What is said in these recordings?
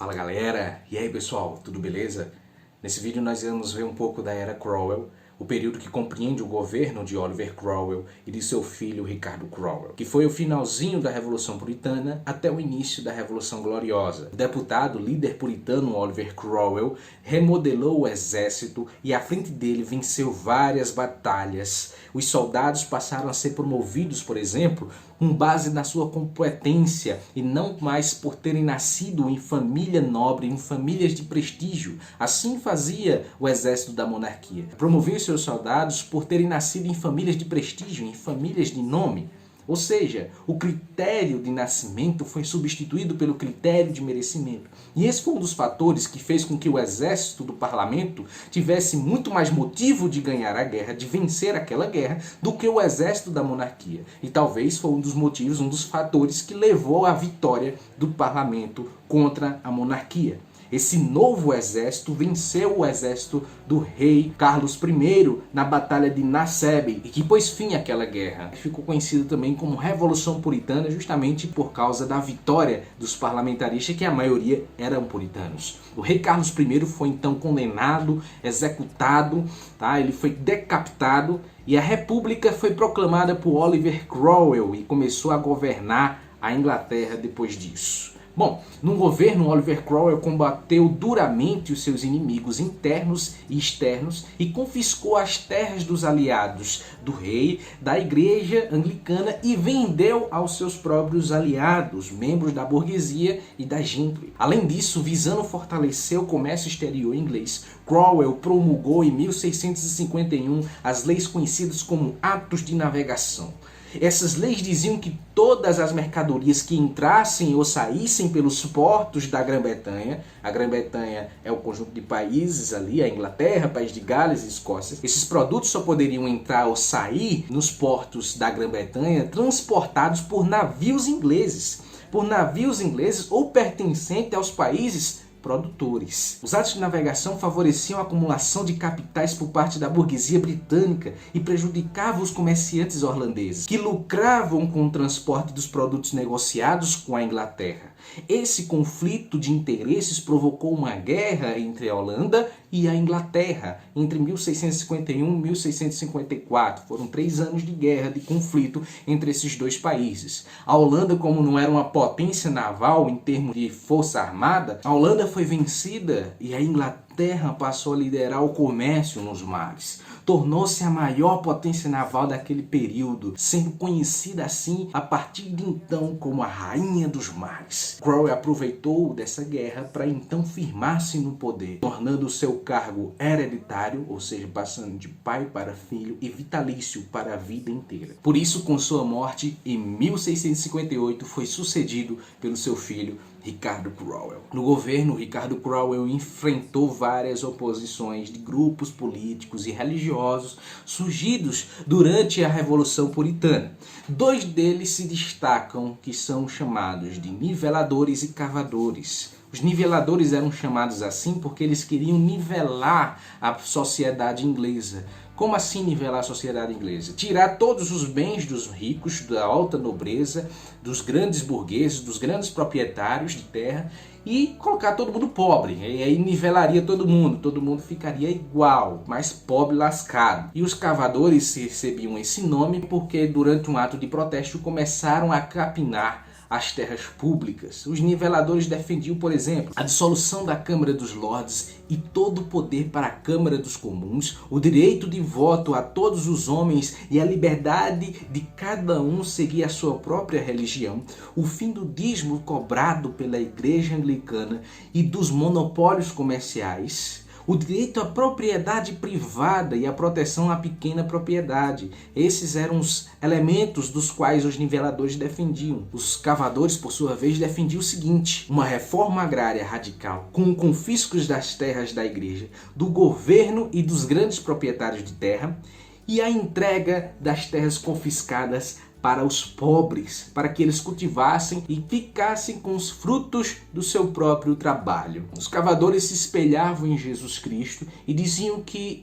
Fala galera, e aí pessoal, tudo beleza? Nesse vídeo nós vamos ver um pouco da Era Cromwell, o período que compreende o governo de Oliver Cromwell e de seu filho Ricardo Cromwell, que foi o finalzinho da Revolução Puritana até o início da Revolução Gloriosa. O deputado, líder puritano Oliver Cromwell remodelou o exército e à frente dele venceu várias batalhas. Os soldados passaram a ser promovidos, por exemplo, com base na sua competência e não mais por terem nascido em família nobre, em famílias de prestígio. Assim fazia o exército da monarquia. Promovia os seus soldados por terem nascido em famílias de prestígio, em famílias de nome. Ou seja, o critério de nascimento foi substituído pelo critério de merecimento. E esse foi um dos fatores que fez com que o exército do parlamento tivesse muito mais motivo de ganhar a guerra, de vencer aquela guerra, do que o exército da monarquia. E talvez foi um dos motivos, um dos fatores que levou à vitória do parlamento contra a monarquia. Esse novo exército venceu o exército do rei Carlos I na Batalha de Naseby e que pôs fim àquela guerra. Ficou conhecido também como Revolução Puritana justamente por causa da vitória dos parlamentaristas, que a maioria eram puritanos. O rei Carlos I foi então condenado, executado, ele foi decapitado e a república foi proclamada por Oliver Cromwell e começou a governar a Inglaterra depois disso. Bom, no governo, Oliver Cromwell combateu duramente os seus inimigos internos e externos e confiscou as terras dos aliados do rei, da igreja anglicana e vendeu aos seus próprios aliados, membros da burguesia e da gentry. Além disso, visando fortalecer o comércio exterior inglês, Cromwell promulgou em 1651 as leis conhecidas como Atos de Navegação. Essas leis diziam que todas as mercadorias que entrassem ou saíssem pelos portos da Grã-Bretanha, a Grã-Bretanha é o conjunto de países ali, a Inglaterra, País de Gales e Escócia, esses produtos só poderiam entrar ou sair nos portos da Grã-Bretanha transportados por navios ingleses ou pertencentes aos países produtores. Os atos de navegação favoreciam a acumulação de capitais por parte da burguesia britânica e prejudicavam os comerciantes holandeses, que lucravam com o transporte dos produtos negociados com a Inglaterra. Esse conflito de interesses provocou uma guerra entre a Holanda e a Inglaterra entre 1651 e 1654. Foram 3 anos de guerra, de conflito entre esses dois países. A Holanda, como não era uma potência naval em termos de força armada, a Holanda foi vencida e a Inglaterra passou a liderar o comércio nos mares. Tornou-se a maior potência naval daquele período, sendo conhecida assim a partir de então como a Rainha dos Mares. Cromwell aproveitou dessa guerra para então firmar-se no poder, tornando o seu cargo hereditário, ou seja, passando de pai para filho e vitalício para a vida inteira. Por isso, com sua morte, em 1658, foi sucedido pelo seu filho Ricardo Cromwell. No governo, Ricardo Cromwell enfrentou várias oposições de grupos políticos e religiosos surgidos durante a Revolução Puritana. 2 deles se destacam, que são chamados de niveladores e cavadores. Os niveladores eram chamados assim porque eles queriam nivelar a sociedade inglesa. Como assim nivelar a sociedade inglesa? Tirar todos os bens dos ricos, da alta nobreza, dos grandes burgueses, dos grandes proprietários de terra e colocar todo mundo pobre. E aí nivelaria todo mundo ficaria igual, mais pobre lascado. E os cavadores recebiam esse nome porque durante um ato de protesto começaram a capinar as terras públicas. Os niveladores defendiam, por exemplo, a dissolução da Câmara dos Lordes e todo o poder para a Câmara dos Comuns, o direito de voto a todos os homens e a liberdade de cada um seguir a sua própria religião, o fim do dízimo cobrado pela Igreja Anglicana e dos monopólios comerciais, o direito à propriedade privada e a proteção à pequena propriedade. Esses eram os elementos dos quais os niveladores defendiam. Os cavadores, por sua vez, defendiam o seguinte: uma reforma agrária radical, com confiscos das terras da igreja, do governo e dos grandes proprietários de terra, e a entrega das terras confiscadas para os pobres, para que eles cultivassem e ficassem com os frutos do seu próprio trabalho. Os cavadores se espelhavam em Jesus Cristo e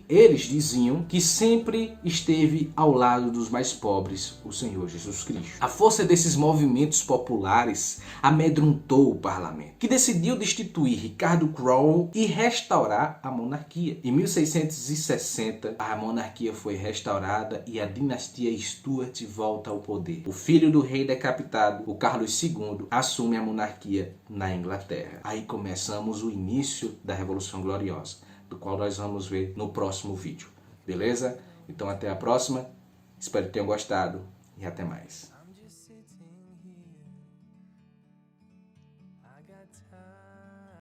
eles diziam que sempre esteve ao lado dos mais pobres, o Senhor Jesus Cristo. A força desses movimentos populares amedrontou o parlamento, que decidiu destituir Ricardo Cromwell e restaurar a monarquia. Em 1660, a monarquia foi restaurada e a dinastia Stuart volta ao poder. O filho do rei decapitado, o Carlos II, assume a monarquia na Inglaterra. Aí começamos o início da Revolução Gloriosa, do qual nós vamos ver no próximo vídeo. Beleza? Então até a próxima. Espero que tenham gostado e até mais.